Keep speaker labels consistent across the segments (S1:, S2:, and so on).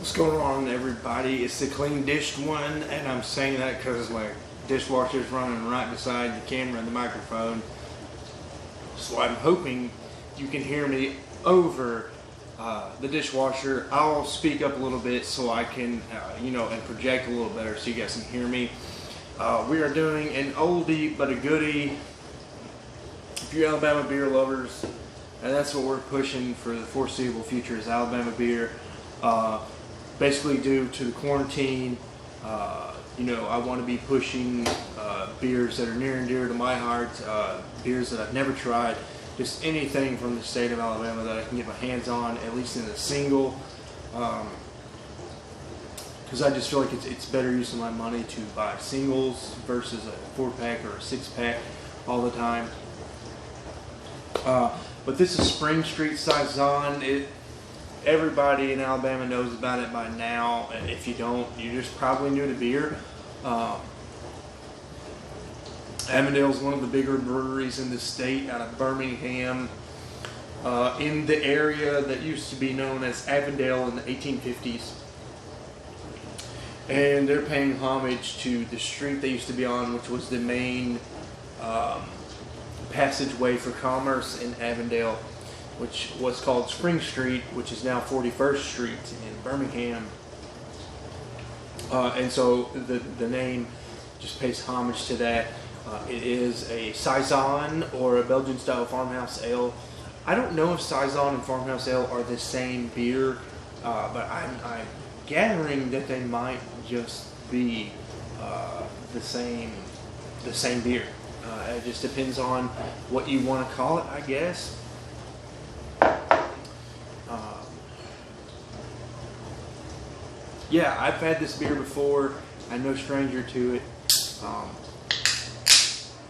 S1: What's going on, everybody? It's the clean dished one, and I'm saying that because my dishwasher's running right beside the camera and the microphone. So I'm hoping you can hear me over the dishwasher. I'll speak up a little bit so I can, and project a little better so you guys can hear me. We are doing an oldie but a goodie. If you're Alabama beer lovers, and that's what we're pushing for the foreseeable future is Alabama beer. Basically, due to the quarantine, I want to be pushing beers that are near and dear to my heart, beers that I've never tried, just anything from the state of Alabama that I can get my hands on, at least in a single, because I just feel like it's better use of my money to buy singles versus a 4-pack or a 6-pack all the time. But this is Springstreet Saison. Everybody in Alabama knows about it by now, and if you don't, you're just probably new to beer. Avondale is one of the bigger breweries in the state, out of Birmingham, in the area that used to be known as Avondale in the 1850s. And they're paying homage to the street they used to be on, which was the main passageway for commerce in Avondale, which was called Springstreet, which is now 41st Street in Birmingham. And so the name just pays homage to that. It is a Saison, or a Belgian-style farmhouse ale. I don't know if Saison and farmhouse ale are the same beer, but I'm gathering that they might just be the same beer. It just depends on what you want to call it, I guess. Yeah, I've had this beer before. I'm no stranger to it.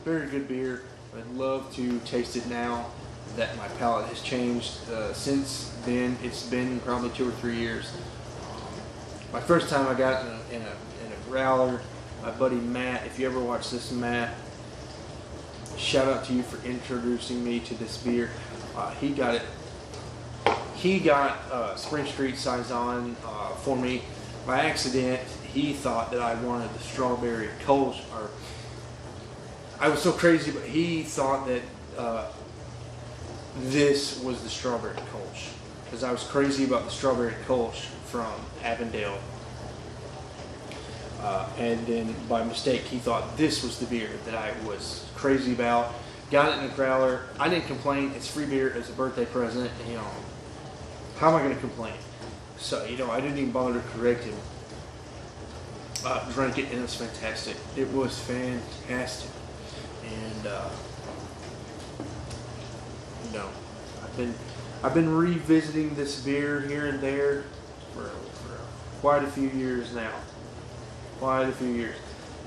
S1: Very good beer. I'd love to taste it now that my palate has changed. Since then, it's been probably 2 or 3 years. My first time I got in a growler, my buddy Matt. If you ever watch this, Matt, shout out to you for introducing me to this beer. He got Springstreet Saison for me by accident. He thought that I wanted the strawberry Kolsch, or I was so crazy, but he thought that this was the strawberry Kolsch, because I was crazy about the strawberry Kolsch from Avondale. And then by mistake, he thought this was the beer that I was crazy about. Got it in a growler. I didn't complain. It's free beer. It's a birthday present. How am I going to complain? So, I didn't even bother to correct him. Drank it, and it was fantastic. It was fantastic. And, I've been revisiting this beer here and there for quite a few years now. Quite a few years.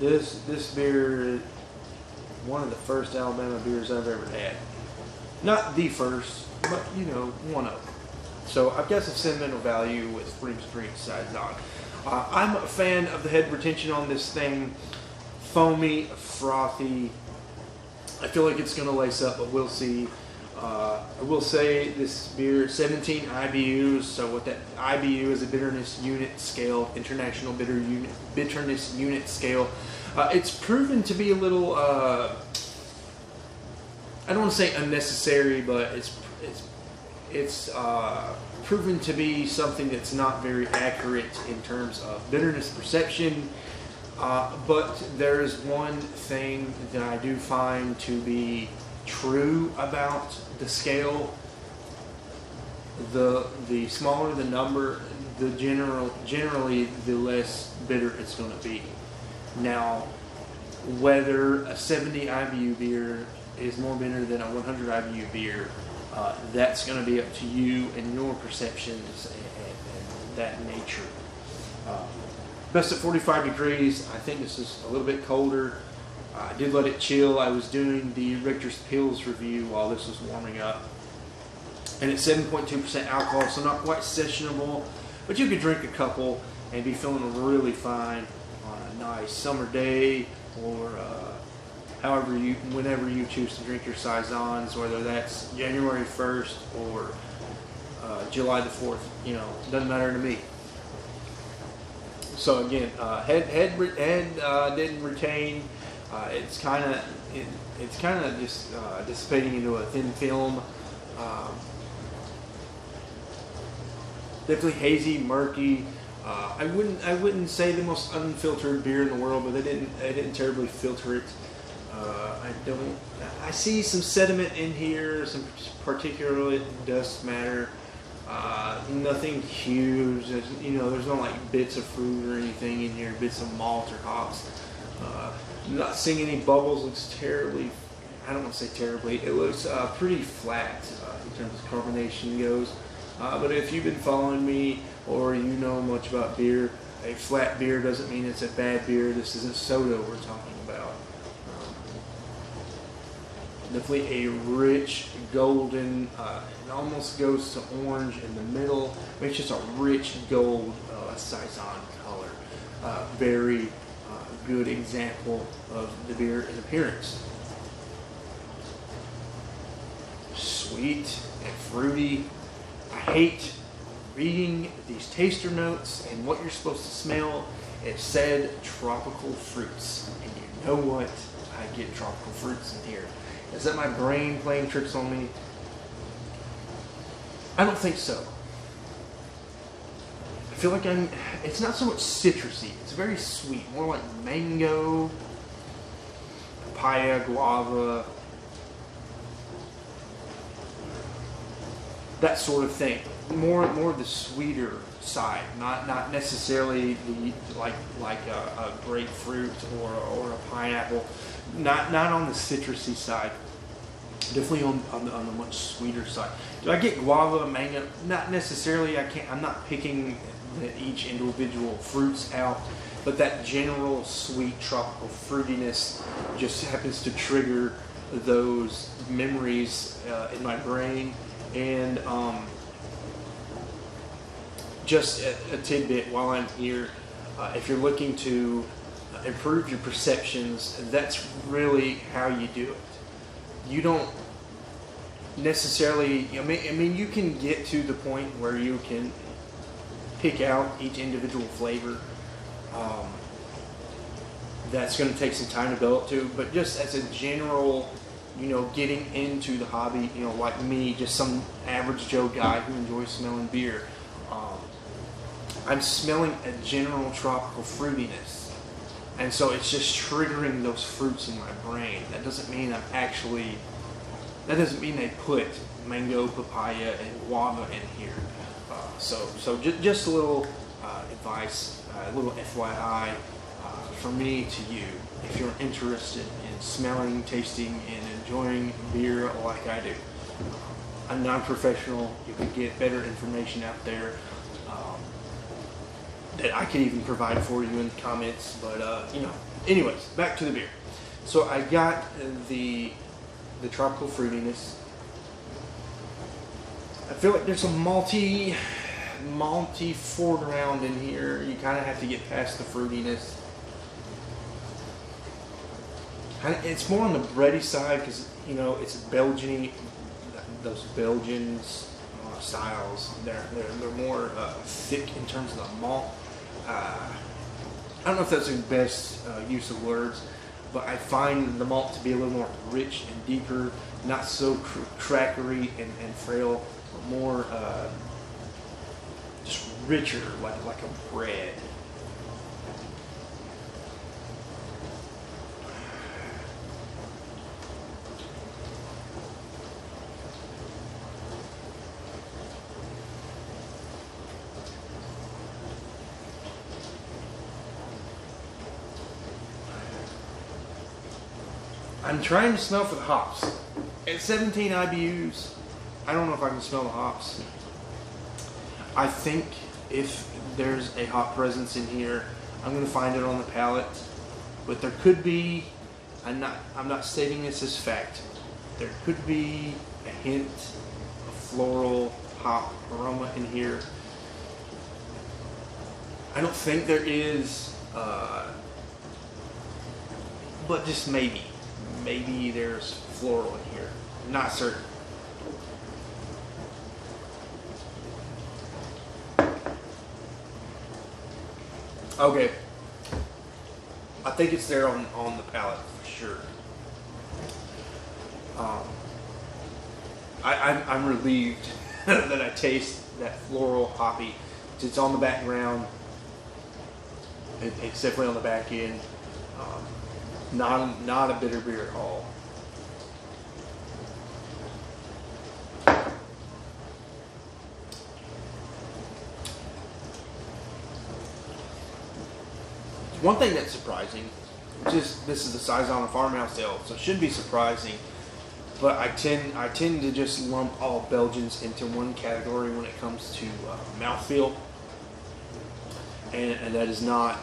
S1: This beer is one of the first Alabama beers I've ever had. Not the first, but one of them. So I've got some sentimental value with Springstreet Saison. I'm a fan of the head retention on this thing. Foamy, frothy. I feel like it's going to lace up, but we'll see. I will say this beer, 17 IBUs. So what that IBU is, a bitterness unit scale, international bitterness unit scale. It's proven to be a little, I don't want to say unnecessary, but it's proven to be something that's not very accurate in terms of bitterness perception. But there is one thing that I do find to be true about the scale. The smaller the number, generally the less bitter it's going to be. Now, whether a 70 IBU beer is more bitter than a 100 IBU beer, that's going to be up to you and your perceptions and that nature. Best at 45 degrees. I think this is a little bit colder. I did let it chill. I was doing the Richter's Pills review while this was warming up. And it's 7.2% alcohol, so not quite sessionable, but you could drink a couple and be feeling really fine on a nice summer day, or whenever you choose to drink your Saisons, whether that's January 1st or July the 4th, doesn't matter to me. So again, head didn't retain. It's kind of just dissipating into a thin film. Definitely hazy, murky. I wouldn't say the most unfiltered beer in the world, but they didn't terribly filter it. I see some sediment in here, some particulate dust matter. Nothing huge. There's no like bits of fruit or anything in here, bits of malt or hops. Not seeing any bubbles. Looks terribly. I don't want to say terribly. It looks pretty flat in terms of carbonation goes. But if you've been following me or you know much about beer, a flat beer doesn't mean it's a bad beer. This isn't soda we're talking about. Definitely a rich golden, it almost goes to orange in the middle. It's just a rich gold Saison color. Very good example of the beer in appearance. Sweet and fruity. I hate reading these taster notes and what you're supposed to smell. It said tropical fruits, and you know what? I get tropical fruits in here. Is that my brain playing tricks on me? I don't think so. I feel like it's not so much citrusy. It's very sweet. More like mango, papaya, guava, that sort of thing. More the sweeter side, not necessarily the like a grapefruit or a pineapple. Not on the citrusy side. Definitely on the much sweeter side. Do I get guava, mango? Not necessarily. I'm not picking each individual fruits out, but that general sweet tropical fruitiness just happens to trigger those memories in my brain. And just a tidbit while I'm here, if you're looking to improve your perceptions, that's really how you do it. You don't necessarily, I mean, you can get to the point where you can pick out each individual flavor. That's going to take some time to develop to, but just as a general, getting into the hobby, like me, just some average Joe guy who enjoys smelling beer, I'm smelling a general tropical fruitiness. And so it's just triggering those fruits in my brain. That doesn't mean they put mango, papaya, and guava in here. So just a little advice, a little FYI from me to you. If you're interested in smelling, tasting, and enjoying beer like I do. I'm non-professional. You can get better information out there that I could even provide for you in the comments. But, anyways, back to the beer. So I got the tropical fruitiness. I feel like there's some malty foreground in here. You kind of have to get past the fruitiness. It's more on the bready side because, it's Belgian-y. Those Belgian styles, they're more thick in terms of the malt. I don't know if that's the best use of words, but I find the malt to be a little more rich and deeper, not so crackery and frail, but more just richer, like a bread. I'm trying to smell for the hops. At 17 IBUs, I don't know if I can smell the hops. I think if there's a hop presence in here, I'm going to find it on the palate. But there could be, I'm not stating this as fact, there could be a hint of floral hop aroma in here. I don't think there is, but just maybe. Maybe there's floral in here. Not certain. Okay, I think it's there on the palate for sure. Um, I'm relieved that I taste that floral hoppy. It's on the background. It's definitely on the back end. Not a bitter beer at all. One thing that's surprising, just this is the Saison Farmhouse Ale, so it shouldn't be surprising. But I tend to just lump all Belgians into one category when it comes to mouthfeel, and that is not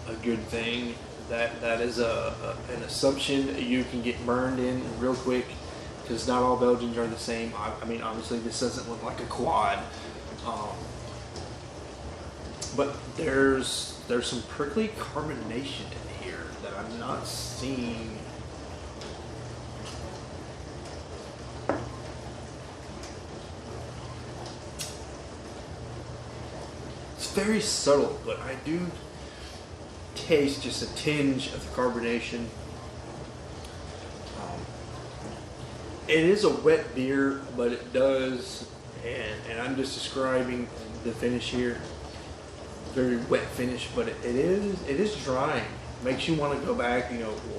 S1: a good thing. That is an assumption that you can get burned in real quick, because not all Belgians are the same. I mean, obviously this doesn't look like a quad, but there's some prickly carbonation in here that I'm not seeing. It's very subtle, but I do taste just a tinge of the carbonation. It is a wet beer, but it does, and I'm just describing the finish here. Very wet finish, but it is drying. Makes you want to go back,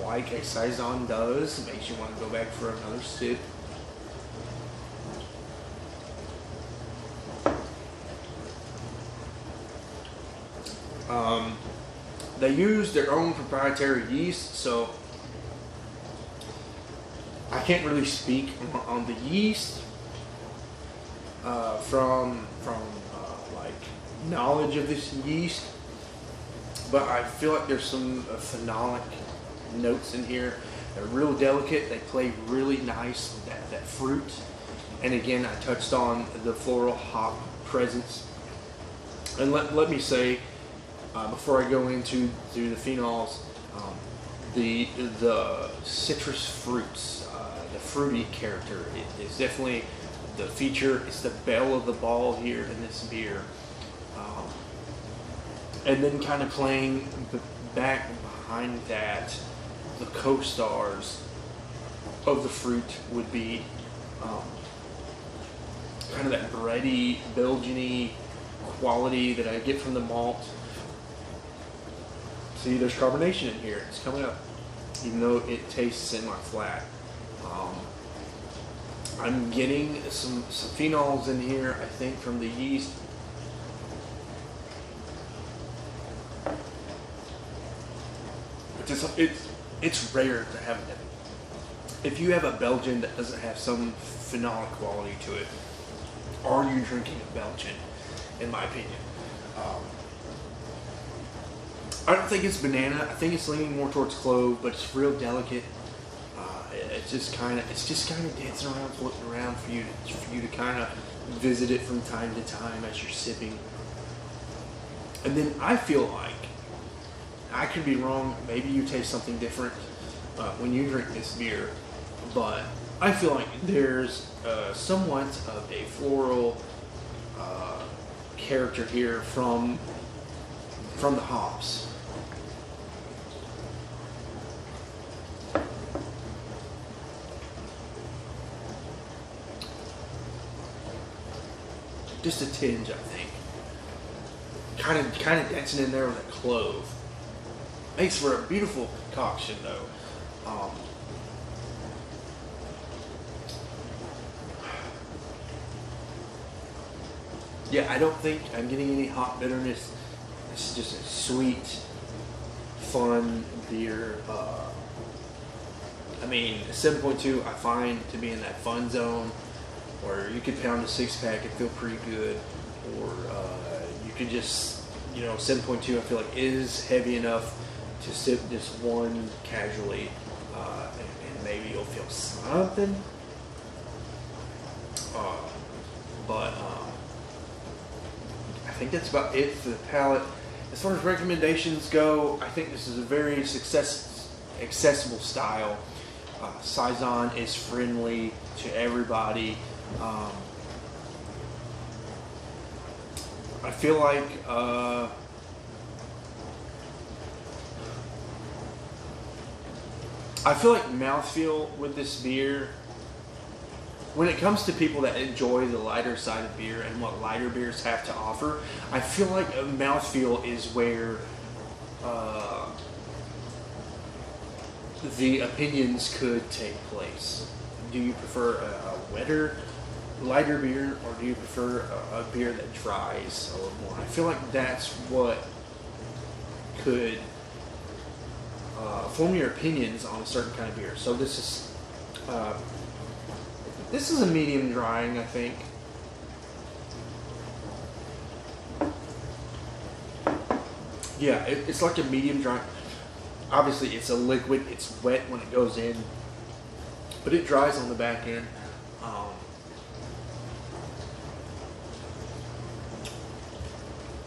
S1: like a Saison does. Makes you want to go back for another sip. They use their own proprietary yeast, so I can't really speak on the yeast from like knowledge of this yeast, but I feel like there's some phenolic notes in here. They're real delicate. They play really nice with that fruit, and again, I touched on the floral hop presence. And let me say, before I go into the phenols, the citrus fruits, the fruity character is definitely the feature. It's the belle of the ball here in this beer. And then kind of playing back behind that, the co-stars of the fruit would be kind of that bready, Belgian-y quality that I get from the malt. See, there's carbonation in here. It's coming up, even though it tastes semi-flat. I'm getting some phenols in here, I think, from the yeast. It's rare to have it. If you have a Belgian that doesn't have some phenolic quality to it, are you drinking a Belgian, in my opinion? I don't think it's banana. I think it's leaning more towards clove, but it's real delicate. It's just kind of dancing around, floating around for you to kind of visit it from time to time as you're sipping. And then I feel like, I could be wrong, maybe you taste something different when you drink this beer, but I feel like there's somewhat of a floral character here from the hops. Just a tinge, I think. Kind of dancing in there with a clove. Makes for a beautiful concoction, though. Yeah, I don't think I'm getting any hot bitterness. This is just a sweet, fun beer. I mean, 7.2 I find to be in that fun zone where you could pound a 6-pack and feel pretty good, or you could just, 7.2 I feel like is heavy enough to sip just one casually, and maybe you'll feel something. But I think that's about it for the palate. As far as recommendations go, I think this is a very accessible style. Saison is friendly to everybody. I feel like I feel like mouthfeel with this beer, when it comes to people that enjoy the lighter side of beer and what lighter beers have to offer, I feel like a mouthfeel is where the opinions could take place. Do you prefer a wetter, lighter beer, or do you prefer a beer that dries a little more? I feel like that's what could form your opinions on a certain kind of beer. So this is a medium drying, I think. Yeah, it's like a medium dry. Obviously, it's a liquid. It's wet when it goes in, but it dries on the back end.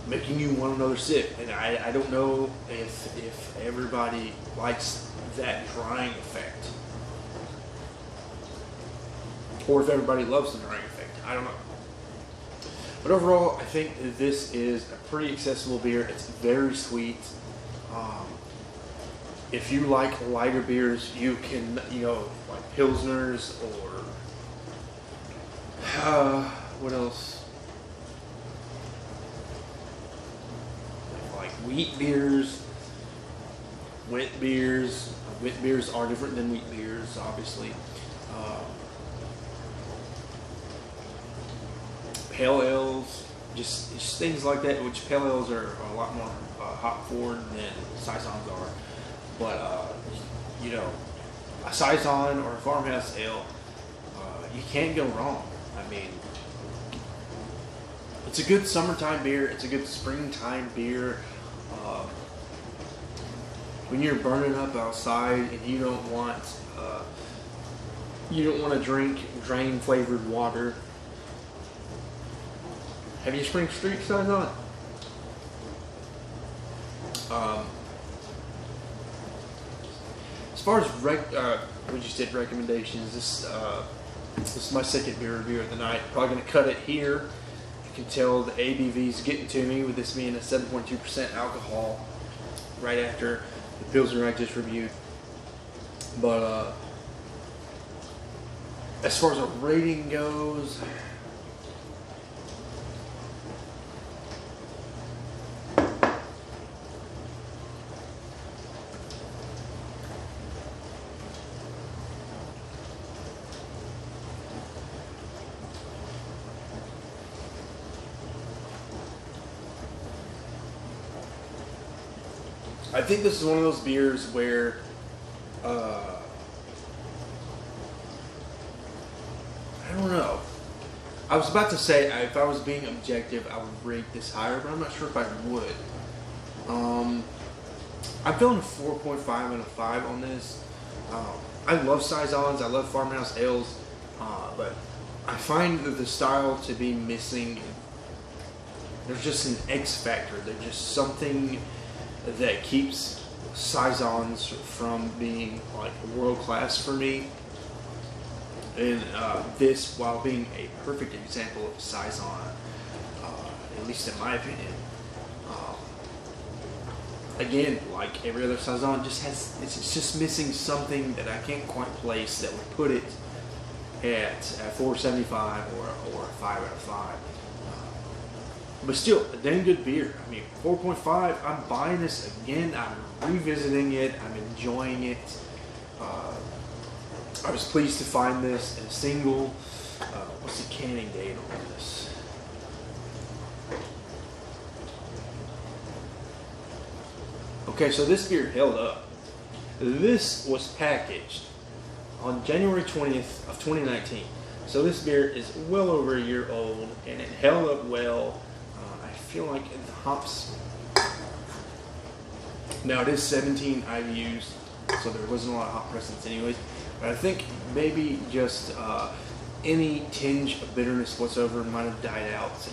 S1: Making you want another sip, and I don't know if everybody likes that drying effect, or if everybody loves the drying effect. I don't know. But overall, I think this is a pretty accessible beer. It's very sweet. If you like lighter beers, you can, like Pilsners or what else? Like wheat beers, wit beers. Wit beers are different than wheat beers, obviously. Pale ales, just things like that, which pale ales are a lot more hop forward than saisons are. But, a saison or a farmhouse ale, you can't go wrong. I mean, it's a good summertime beer. It's a good springtime beer. When you're burning up outside and you don't want to drink drain flavored water. Have you Springstreet Saison? As far as what you said, recommendations, this is my second beer review of the night. Probably going to cut it here. You can tell the ABV is getting to me with this being a 7.2% alcohol right after the Pilsner I just reviewed. But as far as a rating goes, I think this is one of those beers where I don't know. I was about to say if I was being objective, I would rate this higher, but I'm not sure if I would. I'm feeling a 4.5 and a 5 on this. I love saisons, I love farmhouse ales, but I find the style to be missing. There's just an X factor. There's just something that keeps saisons from being like world class for me. And this, while being a perfect example of saison, at least in my opinion, again, like every other saison, it's just missing something that I can't quite place that would put it at 4.75 or a 5 out of 5. But still, a dang good beer. I mean, 4.5, I'm buying this again. I'm revisiting it. I'm enjoying it. I was pleased to find this in a single. What's the canning date on this? Okay, so this beer held up. This was packaged on January 20th of 2019. So this beer is well over a year old, and it held up well. I feel like the hops. Now it is 17 IBUs, so there wasn't a lot of hop presence anyways. But I think maybe just any tinge of bitterness whatsoever might have died out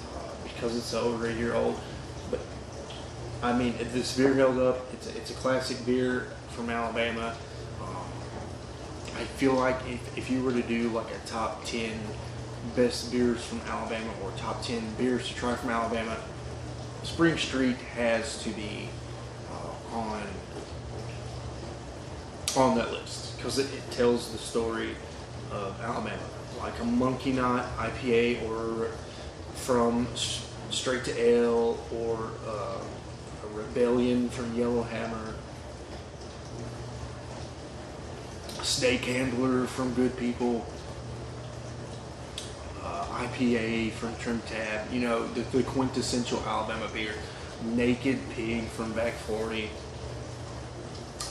S1: because it's over a year old. But I mean, this beer held up. It's a classic beer from Alabama. I feel like if you were to do like a top 10 best beers from Alabama or top 10 beers to try from Alabama, Springstreet has to be on that list because it tells the story of Alabama, like a Monkey Knot IPA, or from Straight to Ale, or a Rebellion from Yellowhammer, Snake Handler from Good People, IPA from Trim Tab, you know, the quintessential Alabama beer. Naked Pig from Back 40,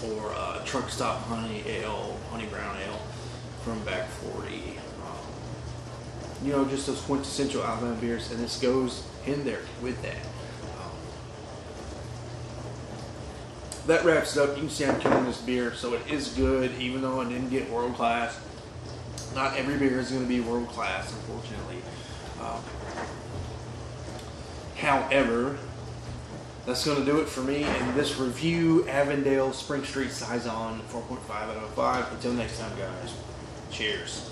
S1: or Truck Stop Honey Ale, Honey Brown Ale from Back 40. You know, just those quintessential Alabama beers, and this goes in there with that. That wraps it up. You can see I'm killing this beer, so it is good, even though I didn't get world class. Not every beer is going to be world class, unfortunately. However, that's going to do it for me in this review. Avondale Springstreet Saison 4.5 out of 5. Until next time, guys. Cheers.